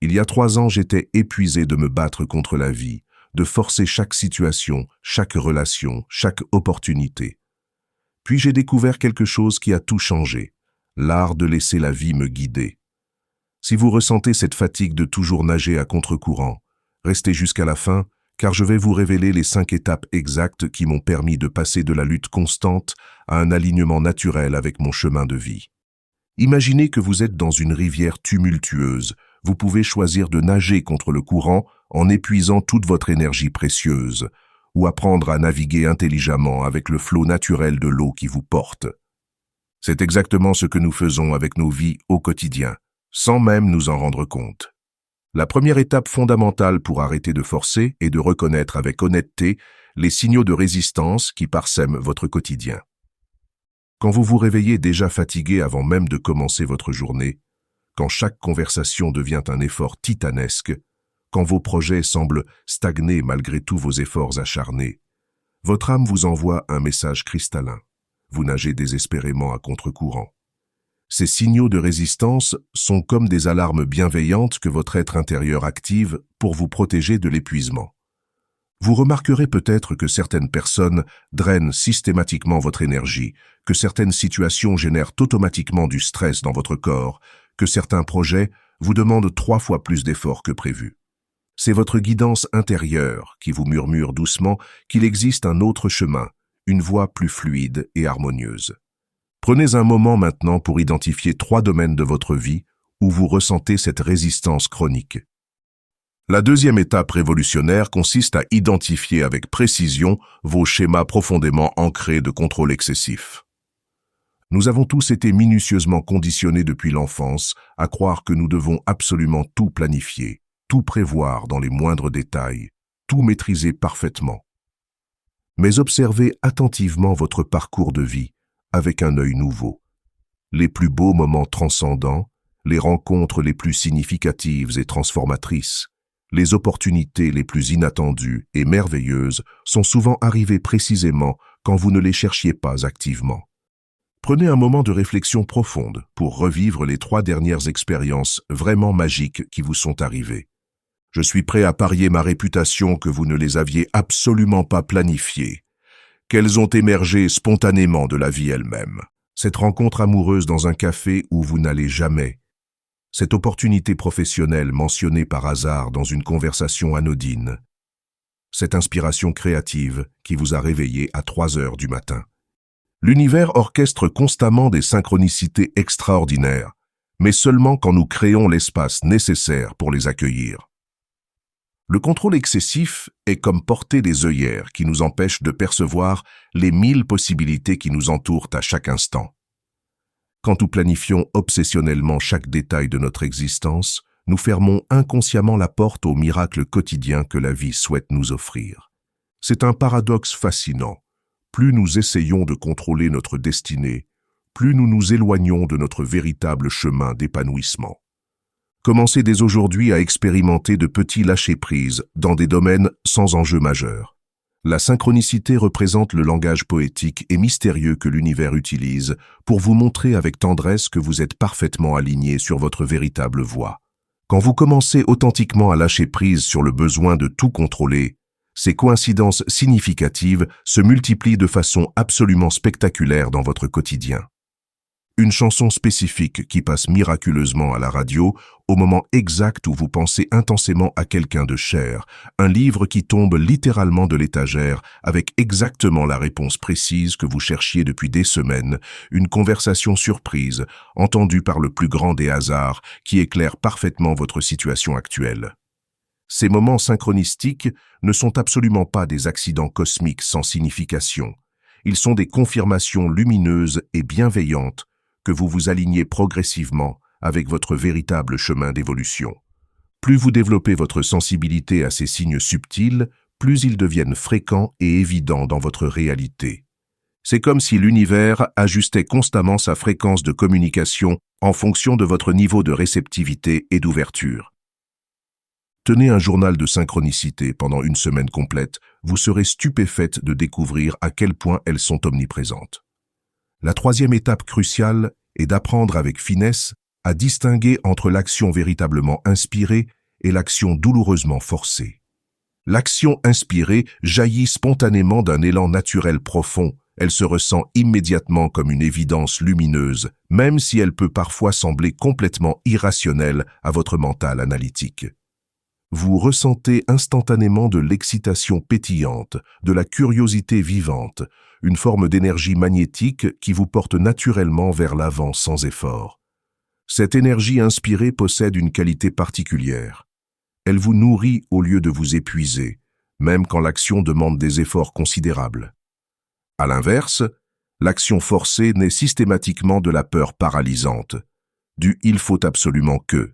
Il y a 3 ans, j'étais épuisé de me battre contre la vie, de forcer chaque situation, chaque relation, chaque opportunité. Puis j'ai découvert quelque chose qui a tout changé, l'art de laisser la vie me guider. Si vous ressentez cette fatigue de toujours nager à contre-courant, restez jusqu'à la fin, car je vais vous révéler les 5 étapes exactes qui m'ont permis de passer de la lutte constante à un alignement naturel avec mon chemin de vie. Imaginez que vous êtes dans une rivière tumultueuse. Vous pouvez choisir de nager contre le courant en épuisant toute votre énergie précieuse, ou apprendre à naviguer intelligemment avec le flot naturel de l'eau qui vous porte. C'est exactement ce que nous faisons avec nos vies au quotidien, sans même nous en rendre compte. La première étape fondamentale pour arrêter de forcer est de reconnaître avec honnêteté les signaux de résistance qui parsèment votre quotidien. Quand vous vous réveillez déjà fatigué avant même de commencer votre journée, quand chaque conversation devient un effort titanesque, quand vos projets semblent stagner malgré tous vos efforts acharnés, votre âme vous envoie un message cristallin. Vous nagez désespérément à contre-courant. Ces signaux de résistance sont comme des alarmes bienveillantes que votre être intérieur active pour vous protéger de l'épuisement. Vous remarquerez peut-être que certaines personnes drainent systématiquement votre énergie, que certaines situations génèrent automatiquement du stress dans votre corps, que certains projets vous demandent 3 fois plus d'efforts que prévu. C'est votre guidance intérieure qui vous murmure doucement qu'il existe un autre chemin, une voie plus fluide et harmonieuse. Prenez un moment maintenant pour identifier 3 domaines de votre vie où vous ressentez cette résistance chronique. La deuxième étape révolutionnaire consiste à identifier avec précision vos schémas profondément ancrés de contrôle excessif. Nous avons tous été minutieusement conditionnés depuis l'enfance à croire que nous devons absolument tout planifier, tout prévoir dans les moindres détails, tout maîtriser parfaitement. Mais observez attentivement votre parcours de vie avec un œil nouveau. Les plus beaux moments transcendants, les rencontres les plus significatives et transformatrices, les opportunités les plus inattendues et merveilleuses sont souvent arrivées précisément quand vous ne les cherchiez pas activement. Prenez un moment de réflexion profonde pour revivre les 3 dernières expériences vraiment magiques qui vous sont arrivées. Je suis prêt à parier ma réputation que vous ne les aviez absolument pas planifiées, qu'elles ont émergé spontanément de la vie elle-même. Cette rencontre amoureuse dans un café où vous n'allez jamais, cette opportunité professionnelle mentionnée par hasard dans une conversation anodine, cette inspiration créative qui vous a réveillé à 3 heures du matin. L'univers orchestre constamment des synchronicités extraordinaires, mais seulement quand nous créons l'espace nécessaire pour les accueillir. Le contrôle excessif est comme porter des œillères qui nous empêchent de percevoir les 1000 possibilités qui nous entourent à chaque instant. Quand nous planifions obsessionnellement chaque détail de notre existence, nous fermons inconsciemment la porte aux miracles quotidiens que la vie souhaite nous offrir. C'est un paradoxe fascinant. Plus nous essayons de contrôler notre destinée, plus nous nous éloignons de notre véritable chemin d'épanouissement. Commencez dès aujourd'hui à expérimenter de petits lâcher-prise dans des domaines sans enjeu majeur. La synchronicité représente le langage poétique et mystérieux que l'univers utilise pour vous montrer avec tendresse que vous êtes parfaitement aligné sur votre véritable voie. Quand vous commencez authentiquement à lâcher prise sur le besoin de tout contrôler, ces coïncidences significatives se multiplient de façon absolument spectaculaire dans votre quotidien. Une chanson spécifique qui passe miraculeusement à la radio au moment exact où vous pensez intensément à quelqu'un de cher, un livre qui tombe littéralement de l'étagère avec exactement la réponse précise que vous cherchiez depuis des semaines, une conversation surprise, entendue par le plus grand des hasards qui éclaire parfaitement votre situation actuelle. Ces moments synchronistiques ne sont absolument pas des accidents cosmiques sans signification. Ils sont des confirmations lumineuses et bienveillantes que vous vous alignez progressivement avec votre véritable chemin d'évolution. Plus vous développez votre sensibilité à ces signes subtils, plus ils deviennent fréquents et évidents dans votre réalité. C'est comme si l'univers ajustait constamment sa fréquence de communication en fonction de votre niveau de réceptivité et d'ouverture. Tenez un journal de synchronicité pendant une semaine complète, vous serez stupéfaite de découvrir à quel point elles sont omniprésentes. La 3e étape cruciale est d'apprendre avec finesse à distinguer entre l'action véritablement inspirée et l'action douloureusement forcée. L'action inspirée jaillit spontanément d'un élan naturel profond. Elle se ressent immédiatement comme une évidence lumineuse, même si elle peut parfois sembler complètement irrationnelle à votre mental analytique. Vous ressentez instantanément de l'excitation pétillante, de la curiosité vivante, une forme d'énergie magnétique qui vous porte naturellement vers l'avant sans effort. Cette énergie inspirée possède une qualité particulière. Elle vous nourrit au lieu de vous épuiser, même quand l'action demande des efforts considérables. À l'inverse, l'action forcée naît systématiquement de la peur paralysante, du « il faut absolument que »,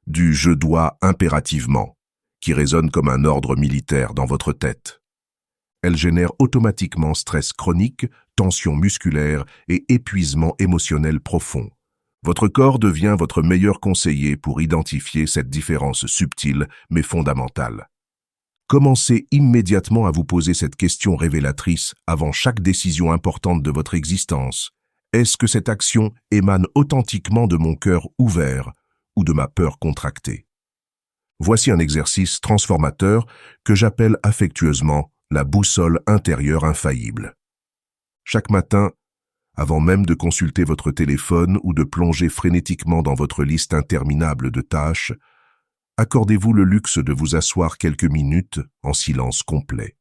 du « je dois impérativement », qui résonne comme un ordre militaire dans votre tête. Elle génère automatiquement stress chronique, tension musculaire et épuisement émotionnel profond. Votre corps devient votre meilleur conseiller pour identifier cette différence subtile mais fondamentale. Commencez immédiatement à vous poser cette question révélatrice avant chaque décision importante de votre existence. Est-ce que cette action émane authentiquement de mon cœur ouvert ou de ma peur contractée? Voici un exercice transformateur que j'appelle affectueusement la boussole intérieure infaillible. Chaque matin, avant même de consulter votre téléphone ou de plonger frénétiquement dans votre liste interminable de tâches, accordez-vous le luxe de vous asseoir quelques minutes en silence complet.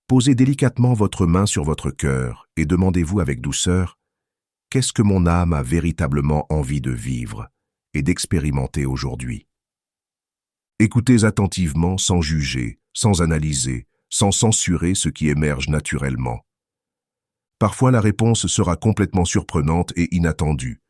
Posez délicatement votre main sur votre cœur et demandez-vous avec douceur « Qu'est-ce que mon âme a véritablement envie de vivre et d'expérimenter aujourd'hui ?» Écoutez attentivement sans juger, sans analyser, sans censurer ce qui émerge naturellement. Parfois la réponse sera complètement surprenante et inattendue.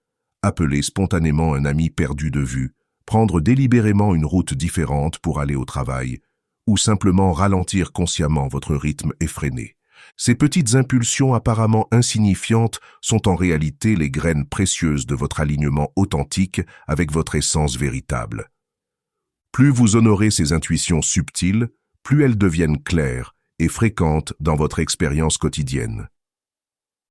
Appelez spontanément un ami perdu de vue, prendre délibérément une route différente pour aller au travail, ou simplement ralentir consciemment votre rythme effréné. Ces petites impulsions apparemment insignifiantes sont en réalité les graines précieuses de votre alignement authentique avec votre essence véritable. Plus vous honorez ces intuitions subtiles, plus elles deviennent claires et fréquentes dans votre expérience quotidienne.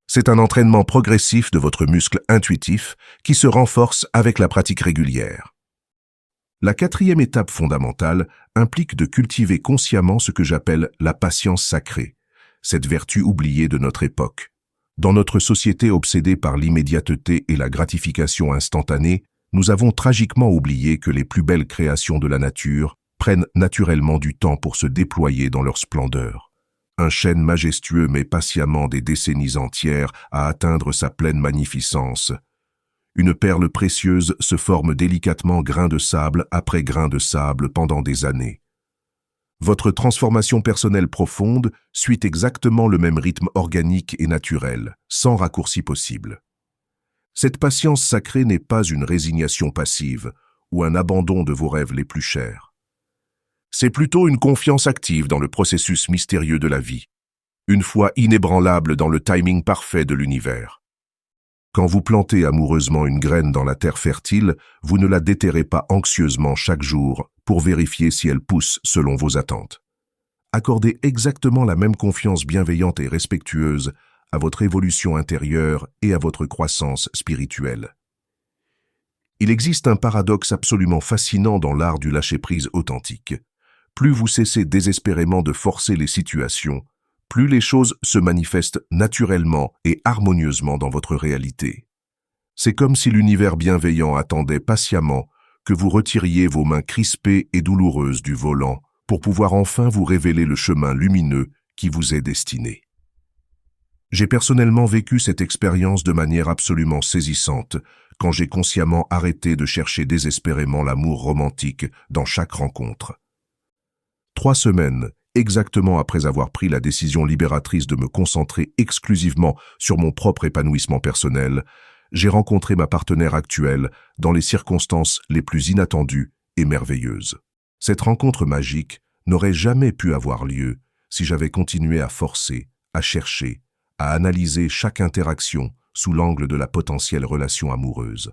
C'est un entraînement progressif de votre muscle intuitif qui se renforce avec la pratique régulière. La quatrième étape fondamentale implique de cultiver consciemment ce que j'appelle la patience sacrée, cette vertu oubliée de notre époque. Dans notre société obsédée par l'immédiateté et la gratification instantanée, nous avons tragiquement oublié que les plus belles créations de la nature prennent naturellement du temps pour se déployer dans leur splendeur. Un chêne majestueux met patiemment des décennies entières à atteindre sa pleine magnificence. Une perle précieuse se forme délicatement grain de sable après grain de sable pendant des années. Votre transformation personnelle profonde suit exactement le même rythme organique et naturel, sans raccourci possible. Cette patience sacrée n'est pas une résignation passive ou un abandon de vos rêves les plus chers. C'est plutôt une confiance active dans le processus mystérieux de la vie, une foi inébranlable dans le timing parfait de l'univers. Quand vous plantez amoureusement une graine dans la terre fertile, vous ne la déterrez pas anxieusement chaque jour pour vérifier si elle pousse selon vos attentes. Accordez exactement la même confiance bienveillante et respectueuse à votre évolution intérieure et à votre croissance spirituelle. Il existe un paradoxe absolument fascinant dans l'art du lâcher-prise authentique. Plus vous cessez désespérément de forcer les situations, plus les choses se manifestent naturellement et harmonieusement dans votre réalité. C'est comme si l'univers bienveillant attendait patiemment que vous retiriez vos mains crispées et douloureuses du volant pour pouvoir enfin vous révéler le chemin lumineux qui vous est destiné. J'ai personnellement vécu cette expérience de manière absolument saisissante quand j'ai consciemment arrêté de chercher désespérément l'amour romantique dans chaque rencontre. 3 semaines, exactement après avoir pris la décision libératrice de me concentrer exclusivement sur mon propre épanouissement personnel, j'ai rencontré ma partenaire actuelle dans les circonstances les plus inattendues et merveilleuses. Cette rencontre magique n'aurait jamais pu avoir lieu si j'avais continué à forcer, à chercher, à analyser chaque interaction sous l'angle de la potentielle relation amoureuse.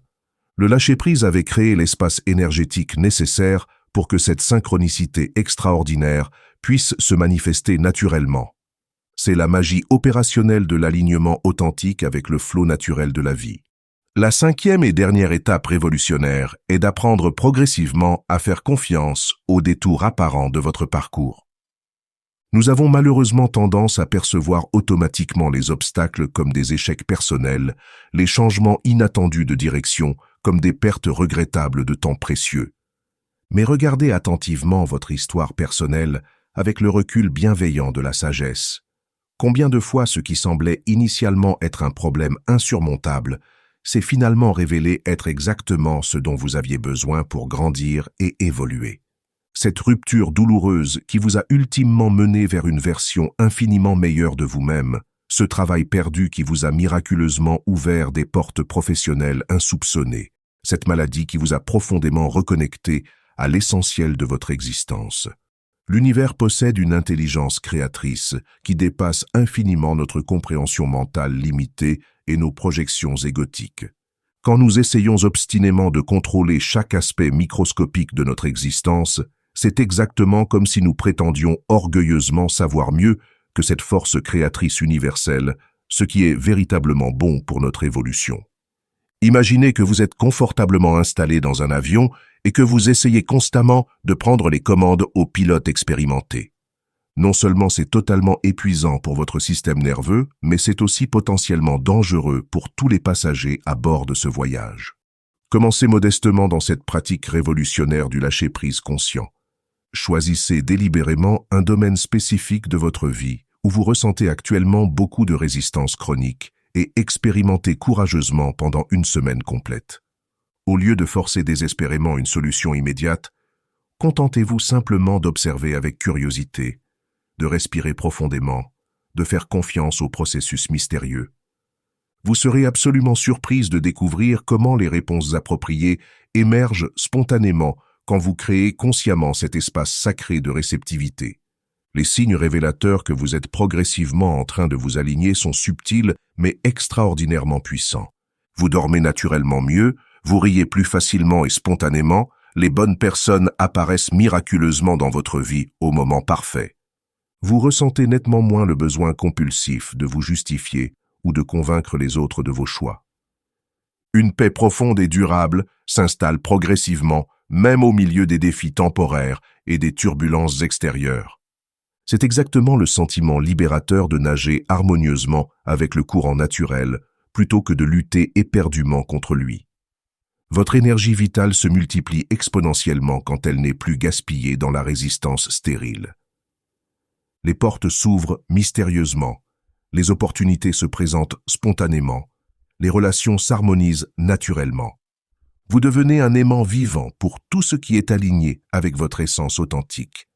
Le lâcher-prise avait créé l'espace énergétique nécessaire pour que cette synchronicité extraordinaire puisse se manifester naturellement. C'est la magie opérationnelle de l'alignement authentique avec le flot naturel de la vie. La cinquième et dernière étape révolutionnaire est d'apprendre progressivement à faire confiance aux détours apparents de votre parcours. Nous avons malheureusement tendance à percevoir automatiquement les obstacles comme des échecs personnels, les changements inattendus de direction comme des pertes regrettables de temps précieux. Mais regardez attentivement votre histoire personnelle avec le recul bienveillant de la sagesse. Combien de fois ce qui semblait initialement être un problème insurmontable s'est finalement révélé être exactement ce dont vous aviez besoin pour grandir et évoluer. Cette rupture douloureuse qui vous a ultimement mené vers une version infiniment meilleure de vous-même, ce travail perdu qui vous a miraculeusement ouvert des portes professionnelles insoupçonnées, cette maladie qui vous a profondément reconnecté à l'essentiel de votre existence. L'univers possède une intelligence créatrice qui dépasse infiniment notre compréhension mentale limitée et nos projections égotiques. Quand nous essayons obstinément de contrôler chaque aspect microscopique de notre existence, c'est exactement comme si nous prétendions orgueilleusement savoir mieux que cette force créatrice universelle, ce qui est véritablement bon pour notre évolution. Imaginez que vous êtes confortablement installé dans un avion et que vous essayez constamment de prendre les commandes au pilote expérimenté. Non seulement c'est totalement épuisant pour votre système nerveux, mais c'est aussi potentiellement dangereux pour tous les passagers à bord de ce voyage. Commencez modestement dans cette pratique révolutionnaire du lâcher-prise conscient. Choisissez délibérément un domaine spécifique de votre vie où vous ressentez actuellement beaucoup de résistance chronique et expérimentez courageusement pendant une semaine complète. Au lieu de forcer désespérément une solution immédiate, contentez-vous simplement d'observer avec curiosité, de respirer profondément, de faire confiance au processus mystérieux. Vous serez absolument surprise de découvrir comment les réponses appropriées émergent spontanément quand vous créez consciemment cet espace sacré de réceptivité. Les signes révélateurs que vous êtes progressivement en train de vous aligner sont subtils mais extraordinairement puissants. Vous dormez naturellement mieux, vous riez plus facilement et spontanément, les bonnes personnes apparaissent miraculeusement dans votre vie au moment parfait. Vous ressentez nettement moins le besoin compulsif de vous justifier ou de convaincre les autres de vos choix. Une paix profonde et durable s'installe progressivement, même au milieu des défis temporaires et des turbulences extérieures. C'est exactement le sentiment libérateur de nager harmonieusement avec le courant naturel, plutôt que de lutter éperdument contre lui. Votre énergie vitale se multiplie exponentiellement quand elle n'est plus gaspillée dans la résistance stérile. Les portes s'ouvrent mystérieusement, les opportunités se présentent spontanément, les relations s'harmonisent naturellement. Vous devenez un aimant vivant pour tout ce qui est aligné avec votre essence authentique.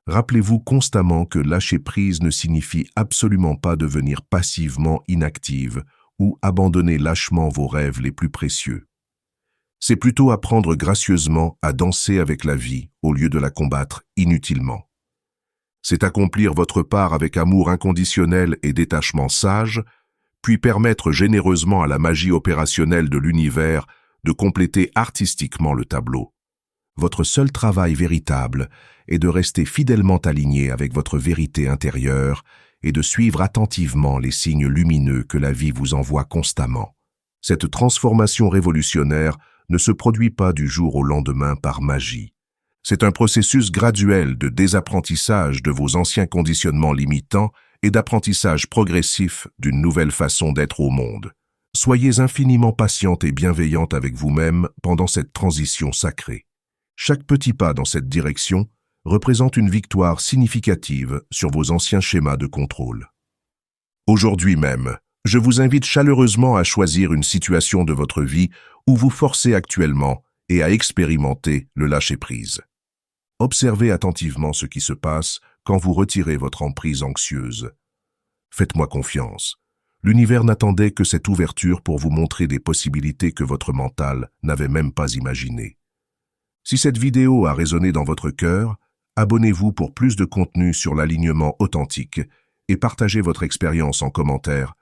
Rappelez-vous constamment que lâcher prise ne signifie absolument pas devenir passivement inactive ou abandonner lâchement vos rêves les plus précieux. C'est plutôt apprendre gracieusement à danser avec la vie au lieu de la combattre inutilement. C'est accomplir votre part avec amour inconditionnel et détachement sage, puis permettre généreusement à la magie opérationnelle de l'univers de compléter artistiquement le tableau. Votre seul travail véritable est de rester fidèlement aligné avec votre vérité intérieure et de suivre attentivement les signes lumineux que la vie vous envoie constamment. Cette transformation révolutionnaire ne se produit pas du jour au lendemain par magie. C'est un processus graduel de désapprentissage de vos anciens conditionnements limitants et d'apprentissage progressif d'une nouvelle façon d'être au monde. Soyez infiniment patiente et bienveillante avec vous-même pendant cette transition sacrée. Chaque petit pas dans cette direction représente une victoire significative sur vos anciens schémas de contrôle. Aujourd'hui même, je vous invite chaleureusement à choisir une situation de votre vie où vous forcez actuellement et à expérimenter le lâcher-prise. Observez attentivement ce qui se passe quand vous retirez votre emprise anxieuse. Faites-moi confiance. L'univers n'attendait que cette ouverture pour vous montrer des possibilités que votre mental n'avait même pas imaginées. Si cette vidéo a résonné dans votre cœur, abonnez-vous pour plus de contenu sur l'alignement authentique et partagez votre expérience en commentaire.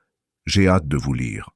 J'ai hâte de vous lire.